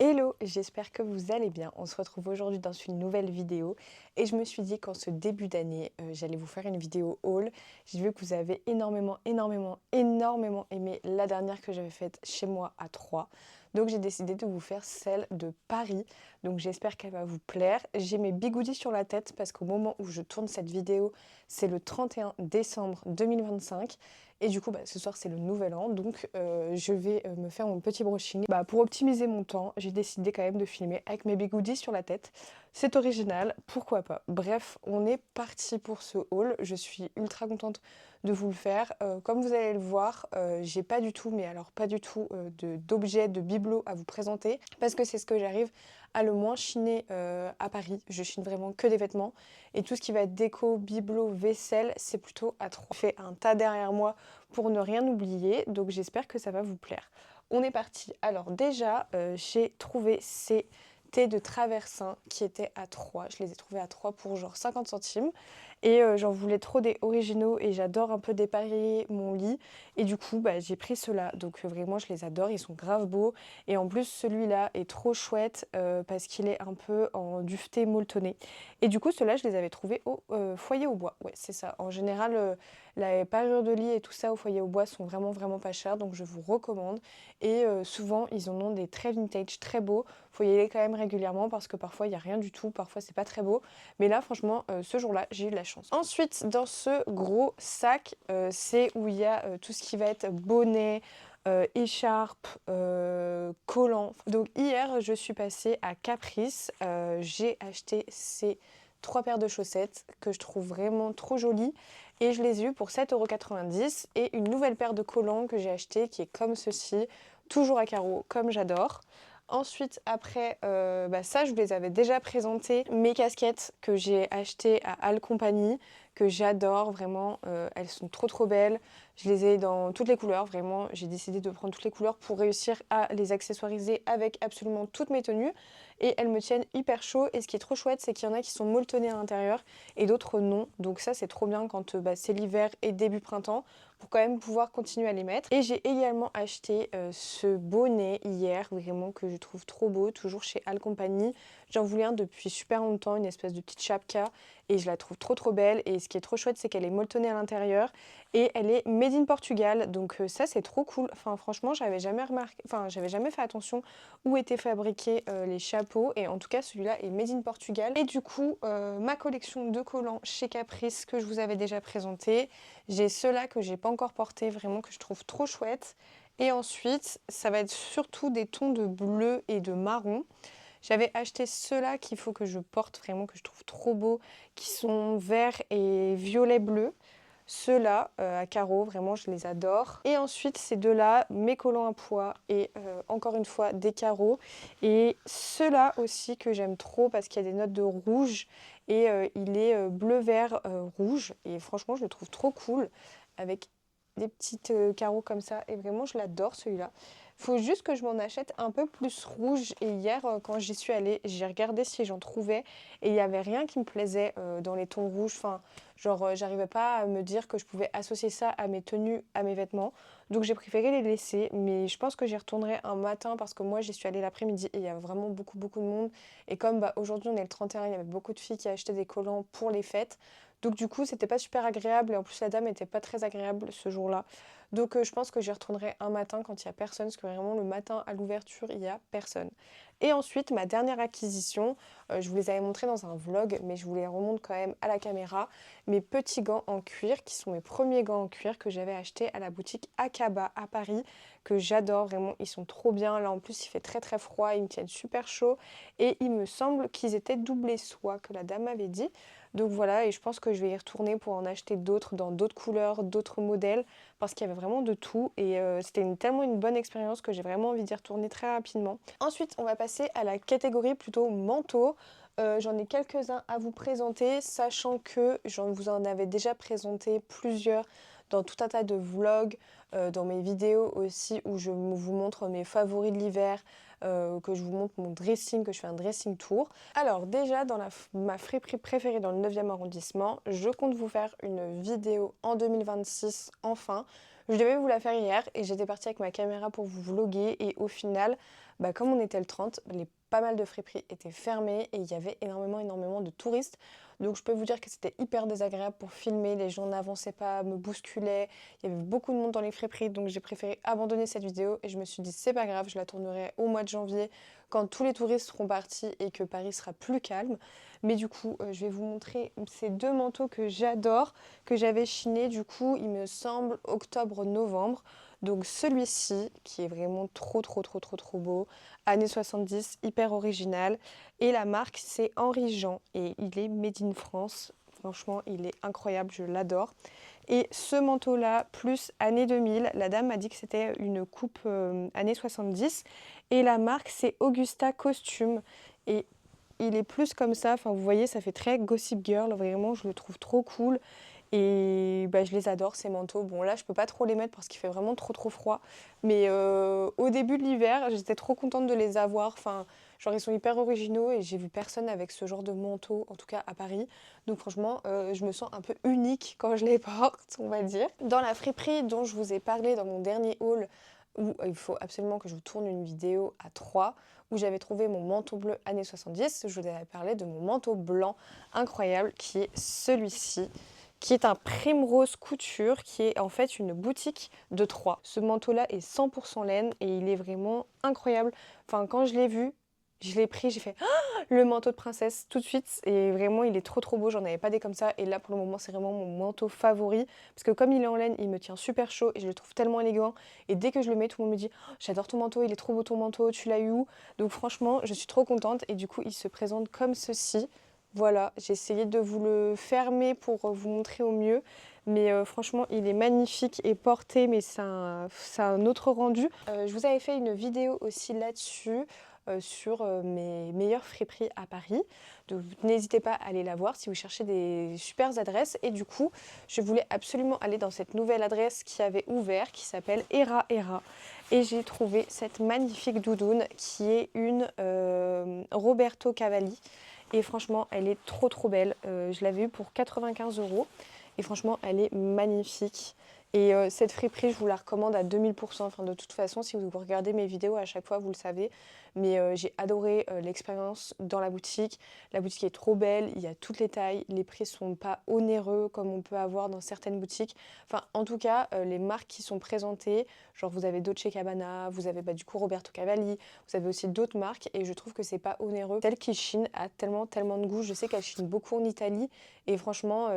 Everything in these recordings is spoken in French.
Hello, j'espère que vous allez bien. On se retrouve aujourd'hui dans une nouvelle vidéo et je me suis dit qu'en ce début d'année, j'allais vous faire une vidéo haul. J'ai vu que vous avez énormément aimé la dernière que j'avais faite chez moi à Troyes. Donc j'ai décidé de vous faire celle de Paris. Donc j'espère qu'elle va vous plaire. J'ai mes bigoudis sur la tête parce qu'au moment où je tourne cette vidéo, c'est le 31 décembre 2025. Et du coup, ce soir, c'est le nouvel an, donc je vais me faire mon petit brushing. Pour optimiser mon temps, j'ai décidé quand même de filmer avec mes bigoudis sur la tête. C'est original, pourquoi pas. Bref, on est parti pour ce haul. Je suis ultra contente de vous le faire. Comme vous allez le voir, j'ai pas du tout, mais alors pas du tout, d'objets, de bibelots à vous présenter, parce que c'est ce que j'arrive à le moins chiner à Paris. Je chine vraiment que des vêtements. Et tout ce qui va être déco, bibelot, vaisselle, c'est plutôt à Troyes. J'ai fait un tas derrière moi pour ne rien oublier, donc j'espère que ça va vous plaire. On est parti. Alors déjà, j'ai trouvé ces thés de traversin qui étaient à Troyes. Je les ai trouvés à Troyes pour genre 50 centimes. Et j'en voulais trop des originaux et j'adore un peu dépareiller mon lit. Et du coup, j'ai pris ceux-là. Donc vraiment, je les adore. Ils sont grave beaux. Et en plus, celui-là est trop chouette parce qu'il est un peu en duveté molletonné. Et du coup, ceux-là, je les avais trouvés au foyer au bois. Ouais, c'est ça. En général, la parure de lit et tout ça au foyer au bois sont vraiment pas chers. Donc je vous recommande. Et souvent, ils en ont des très vintage, très beaux. Faut y aller quand même régulièrement parce que parfois, il n'y a rien du tout. Parfois, c'est pas très beau. Mais là, franchement, ce jour-là, j'ai eu de la chance. Ensuite, dans ce gros sac, c'est où il y a tout ce qui va être bonnet, écharpe, collant. Donc hier, je suis passée à Caprice. J'ai acheté ces 3 paires de chaussettes que je trouve vraiment trop jolies. Et je les ai eues pour 7,90 € et une nouvelle paire de collants que j'ai acheté qui est comme ceci, toujours à carreaux, comme j'adore. Ensuite, après, ça, je vous les avais déjà présentés. Mes casquettes que j'ai achetées à All Company, que j'adore vraiment. Elles sont trop belles. Je les ai dans toutes les couleurs, vraiment. J'ai décidé de prendre toutes les couleurs pour réussir à les accessoiriser avec absolument toutes mes tenues. Et elles me tiennent hyper chaud. Et ce qui est trop chouette, c'est qu'il y en a qui sont molletonnés à l'intérieur et d'autres non. Donc ça, c'est trop bien quand c'est l'hiver et début printemps pour quand même pouvoir continuer à les mettre. Et j'ai également acheté ce bonnet hier, vraiment que je trouve trop beau, toujours chez All Company. J'en voulais un depuis super longtemps, une espèce de petite chapka, et je la trouve trop belle. Et ce qui est trop chouette, c'est qu'elle est molletonnée à l'intérieur et elle est made in Portugal. Donc ça, c'est trop cool. Enfin, franchement, j'avais jamais remarqué, enfin, j'avais jamais fait attention où étaient fabriqués les chapeaux. Et en tout cas, celui-là est made in Portugal. Et du coup, ma collection de collants chez Caprice que je vous avais déjà présenté, j'ai ceux-là que j'ai pas encore portés, vraiment que je trouve trop chouette. Et ensuite, ça va être surtout des tons de bleu et de marron. J'avais acheté ceux-là qu'il faut que je porte vraiment, que je trouve trop beaux, qui sont vert et violet bleu. Ceux-là, à carreaux, vraiment, je les adore. Et ensuite, ces deux-là, mes collants à pois et encore une fois, des carreaux. Et ceux-là aussi que j'aime trop parce qu'il y a des notes de rouge et il est bleu-vert rouge. Et franchement, je le trouve trop cool avec des petites carreaux comme ça. Et vraiment, je l'adore celui-là. Faut juste que je m'en achète un peu plus rouge. Et hier, quand j'y suis allée, j'ai regardé si j'en trouvais. Et il n'y avait rien qui me plaisait dans les tons rouges. Enfin, genre, j'arrivais pas à me dire que je pouvais associer ça à mes tenues, à mes vêtements. Donc j'ai préféré les laisser. Mais je pense que j'y retournerai un matin parce que moi, j'y suis allée l'après-midi et il y a vraiment beaucoup de monde. Et comme aujourd'hui, on est le 31, il y avait beaucoup de filles qui achetaient des collants pour les fêtes. Donc du coup, c'était pas super agréable et en plus la dame était pas très agréable ce jour-là. Donc je pense que j'y retournerai un matin quand il y a personne, parce que vraiment le matin à l'ouverture, il y a personne. Et ensuite, ma dernière acquisition, je vous les avais montrés dans un vlog, mais je vous les remonte quand même à la caméra. Mes petits gants en cuir, qui sont mes premiers gants en cuir que j'avais achetés à la boutique Akaba à Paris, que j'adore vraiment, ils sont trop bien. Là en plus, il fait très froid, ils me tiennent super chaud. Et il me semble qu'ils étaient doublés soie, que la dame m'avait dit. Donc voilà, et je pense que je vais y retourner pour en acheter d'autres dans d'autres couleurs, d'autres modèles, parce qu'il y avait vraiment de tout. Et c'était tellement une bonne expérience que j'ai vraiment envie d'y retourner très rapidement. Ensuite, on va passer à la catégorie plutôt manteau. J'en ai quelques-uns à vous présenter, sachant que j'en vous en avais déjà présenté plusieurs dans tout un tas de vlogs, dans mes vidéos aussi où je vous montre mes favoris de l'hiver, que je vous montre mon dressing, que je fais un dressing tour. Alors déjà, dans ma friperie préférée dans le 9e arrondissement, je compte vous faire une vidéo en 2026 enfin. Je devais vous la faire hier et j'étais partie avec ma caméra pour vous vlogger et au final, bah, comme on était le 30, pas mal de friperies étaient fermées et il y avait énormément de touristes. Donc je peux vous dire que c'était hyper désagréable pour filmer, les gens n'avançaient pas, me bousculaient, il y avait beaucoup de monde dans les friperies, donc j'ai préféré abandonner cette vidéo et je me suis dit c'est pas grave, je la tournerai au mois de janvier quand tous les touristes seront partis et que Paris sera plus calme. Mais du coup, je vais vous montrer ces deux manteaux que j'adore, que j'avais chinés du coup, il me semble, octobre-novembre. Donc celui-ci, qui est vraiment trop beau, années 70, hyper original. Et la marque, c'est Henri Jean et il est made in France. Franchement, il est incroyable, je l'adore. Et ce manteau-là, plus années 2000, la dame m'a dit que c'était une coupe années 70. Et la marque, c'est Augusta Costume. Et il est plus comme ça, enfin vous voyez, ça fait très Gossip Girl, vraiment, je le trouve trop cool. Et bah, je les adore ces manteaux. Bon là je peux pas trop les mettre parce qu'il fait vraiment trop froid. Mais au début de l'hiver, j'étais trop contente de les avoir. Enfin, genre ils sont hyper originaux et j'ai vu personne avec ce genre de manteau, en tout cas à Paris. Donc franchement, je me sens un peu unique quand je les porte, on va dire. Dans la friperie dont je vous ai parlé dans mon dernier haul, où il faut absolument que je vous tourne une vidéo à 3, où j'avais trouvé mon manteau bleu années 70, je vous avais parlé de mon manteau blanc incroyable qui est celui-ci, qui est un Primrose Couture, qui est en fait une boutique de Troyes. Ce manteau-là est 100% laine et il est vraiment incroyable. Enfin, quand je l'ai vu, je l'ai pris, j'ai fait ah, le manteau de princesse tout de suite. Et vraiment, il est trop beau. J'en avais pas des comme ça. Et là, pour le moment, c'est vraiment mon manteau favori. Parce que comme il est en laine, il me tient super chaud et je le trouve tellement élégant. Et dès que je le mets, tout le monde me dit oh, j'adore ton manteau, il est trop beau ton manteau, tu l'as eu où? Donc franchement, je suis trop contente. Et du coup, il se présente comme ceci. Voilà, j'ai essayé de vous le fermer pour vous montrer au mieux. Mais franchement, il est magnifique et porté, mais c'est un autre rendu. Je vous avais fait une vidéo aussi là-dessus, sur mes meilleures friperies à Paris. Donc n'hésitez pas à aller la voir si vous cherchez des super adresses. Et du coup, je voulais absolument aller dans cette nouvelle adresse qui avait ouvert, qui s'appelle Era Era. Et j'ai trouvé cette magnifique doudoune qui est une Roberto Cavalli. Et franchement, elle est trop belle. Je l'avais eue pour 95 €. Et franchement, elle est magnifique. Et cette friperie, je vous la recommande à 2000%. Enfin, de toute façon, si vous regardez mes vidéos à chaque fois, vous le savez. Mais j'ai adoré l'expérience dans la boutique. La boutique est trop belle, il y a toutes les tailles. Les prix sont pas onéreux comme on peut avoir dans certaines boutiques. Enfin, en tout cas, les marques qui sont présentées, genre vous avez Dolce Gabbana, vous avez du coup Roberto Cavalli, vous avez aussi d'autres marques. Et je trouve que c'est pas onéreux. Celle qui chine a tellement de goût. Je sais qu'elle chine beaucoup en Italie. Et franchement,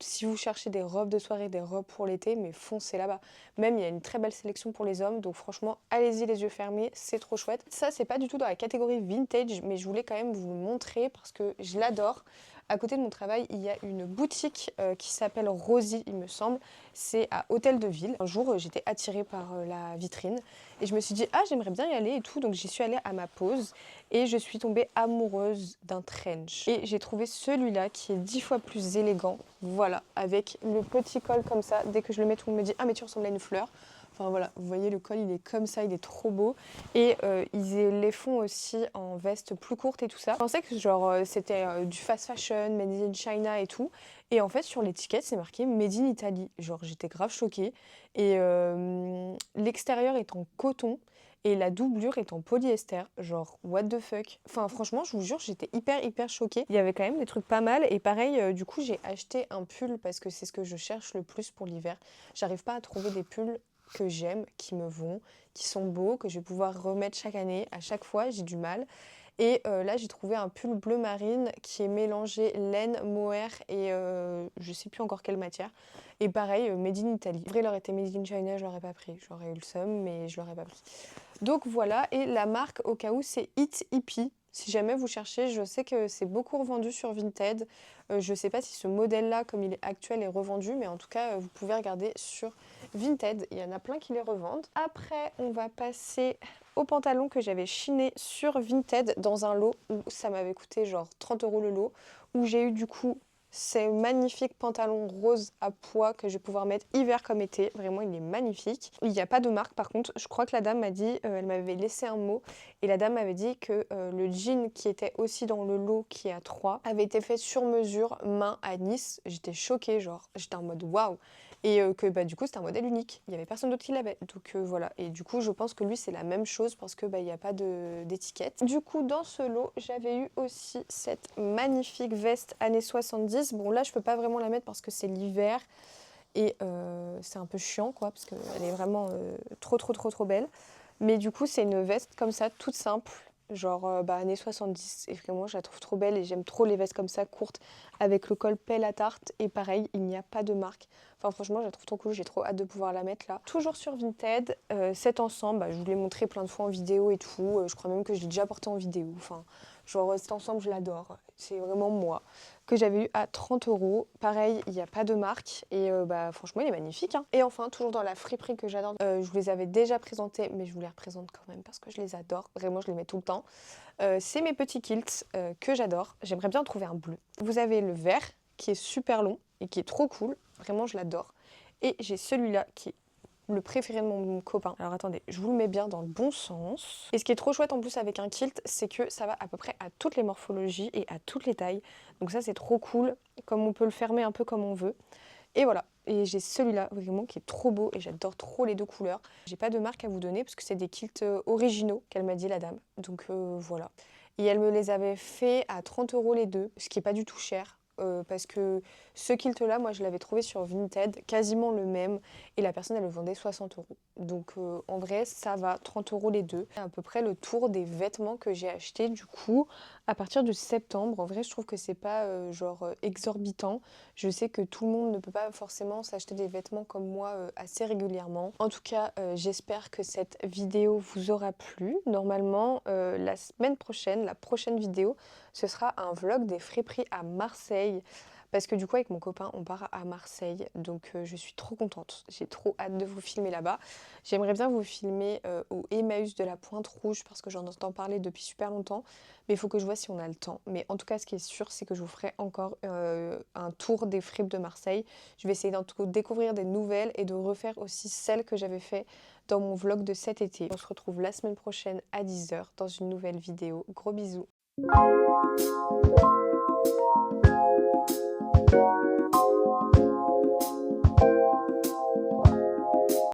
si vous cherchez des robes de soirée, des robes pour l'été, mais foncez là-bas. Même, il y a une très belle sélection pour les hommes. Donc franchement, allez-y les yeux fermés, c'est trop chouette. Ça, c'est pas du tout dans la catégorie vintage, mais je voulais quand même vous le montrer parce que je l'adore. À côté de mon travail, il y a une boutique qui s'appelle Rosie, il me semble. C'est à Hôtel de Ville. Un jour, j'étais attirée par la vitrine et je me suis dit, ah, j'aimerais bien y aller et tout. Donc, j'y suis allée à ma pause et je suis tombée amoureuse d'un trench. Et j'ai trouvé celui-là qui est 10 fois plus élégant. Voilà, avec le petit col comme ça. Dès que je le mets, tout le monde me dit, ah, mais tu ressembles à une fleur. Enfin voilà, vous voyez le col il est comme ça, il est trop beau. Et ils les font aussi en veste plus courte et tout ça. Je pensais que genre c'était du fast fashion, made in China et tout. Et en fait sur l'étiquette c'est marqué made in Italy. Genre j'étais grave choquée. Et l'extérieur est en coton. Et la doublure est en polyester, genre what the fuck. Enfin franchement je vous jure j'étais hyper choquée. Il y avait quand même des trucs pas mal et pareil du coup j'ai acheté un pull parce que c'est ce que je cherche le plus pour l'hiver. J'arrive pas à trouver des pulls que j'aime, qui me vont, qui sont beaux, que je vais pouvoir remettre chaque année. À chaque fois, j'ai du mal. Et là, j'ai trouvé un pull bleu marine qui est mélangé laine, mohair et je sais plus encore quelle matière. Et pareil, made in Italy. En vrai, il aurait été made in China, je l'aurais pas pris. J'aurais eu le seum, mais je l'aurais pas pris. Donc voilà, et la marque au cas où, c'est It Hippie. Si jamais vous cherchez, je sais que c'est beaucoup revendu sur Vinted. Je ne sais pas si ce modèle-là, comme il est actuel, est revendu, mais en tout cas, vous pouvez regarder sur Vinted. Il y en a plein qui les revendent. Après, on va passer au pantalon que j'avais chiné sur Vinted dans un lot où ça m'avait coûté genre 30 € le lot, où j'ai eu du coup ces magnifiques pantalons roses à pois que je vais pouvoir mettre hiver comme été. Vraiment, il est magnifique. Il n'y a pas de marque par contre. Je crois que la dame m'a dit, elle m'avait laissé un mot. Et la dame m'avait dit que le jean qui était aussi dans le lot qui est à 3 avait été fait sur mesure main à Nice. J'étais choquée, genre j'étais en mode waouh. et que bah, du coup c'était un modèle unique, il y avait personne d'autre qui l'avait. Donc voilà, et du coup je pense que lui c'est la même chose parce que bah, il n'y a pas d'étiquette. Du coup dans ce lot j'avais eu aussi cette magnifique veste années 70. Bon là je peux pas vraiment la mettre parce que c'est l'hiver et c'est un peu chiant quoi parce qu'elle est vraiment trop belle. Mais du coup c'est une veste comme ça toute simple, genre bah, années 70, et vraiment je la trouve trop belle et j'aime trop les vestes comme ça courtes avec le col pelle à tarte, et pareil il n'y a pas de marque. Enfin franchement je la trouve trop cool, j'ai trop hâte de pouvoir la mettre là. Toujours sur Vinted, cet ensemble, bah, je vous l'ai montré plein de fois en vidéo et tout, je crois même que je l'ai déjà porté en vidéo, enfin genre cet ensemble je l'adore, c'est vraiment moi, que j'avais eu à 30 euros. Pareil, il n'y a pas de marque et bah, franchement, il est magnifique, hein. Et enfin, toujours dans la friperie que j'adore, je vous les avais déjà présentés, mais je vous les représente quand même parce que je les adore. Vraiment, je les mets tout le temps. C'est mes petits kilts que j'adore. J'aimerais bien trouver un bleu. Vous avez le vert qui est super long et qui est trop cool. Vraiment, je l'adore. Et j'ai celui-là qui est le préféré de mon copain. Alors attendez, je vous le mets bien dans le bon sens. Et ce qui est trop chouette en plus avec un kilt, c'est que ça va à peu près à toutes les morphologies et à toutes les tailles. Donc ça c'est trop cool, comme on peut le fermer un peu comme on veut. Et voilà, et j'ai celui-là vraiment qui est trop beau et j'adore trop les deux couleurs. J'ai pas de marque à vous donner parce que c'est des kilts originaux qu'elle m'a dit la dame. Donc voilà. Et elle me les avait fait à 30 euros les deux, ce qui est pas du tout cher. Parce que ce kilt-là, moi, je l'avais trouvé sur Vinted, quasiment le même, et la personne, elle le vendait 60 euros. Donc, en vrai, ça va, 30 euros les deux. C'est à peu près le tour des vêtements que j'ai achetés, du coup, à partir de septembre. En vrai, je trouve que c'est pas, genre, exorbitant. Je sais que tout le monde ne peut pas forcément s'acheter des vêtements comme moi assez régulièrement. En tout cas, j'espère que cette vidéo vous aura plu. Normalement, la semaine prochaine, la prochaine vidéo, ce sera un vlog des friperies à Marseille. Parce que du coup, avec mon copain, on part à Marseille. Donc, je suis trop contente. J'ai trop hâte de vous filmer là-bas. J'aimerais bien vous filmer au Emmaüs de la Pointe Rouge parce que j'en entends parler depuis super longtemps. Mais il faut que je vois si on a le temps. Mais en tout cas, ce qui est sûr, c'est que je vous ferai encore un tour des fripes de Marseille. Je vais essayer d'en tout cas découvrir des nouvelles et de refaire aussi celles que j'avais fait dans mon vlog de cet été. On se retrouve la semaine prochaine à 10 h dans une nouvelle vidéo. Gros bisous.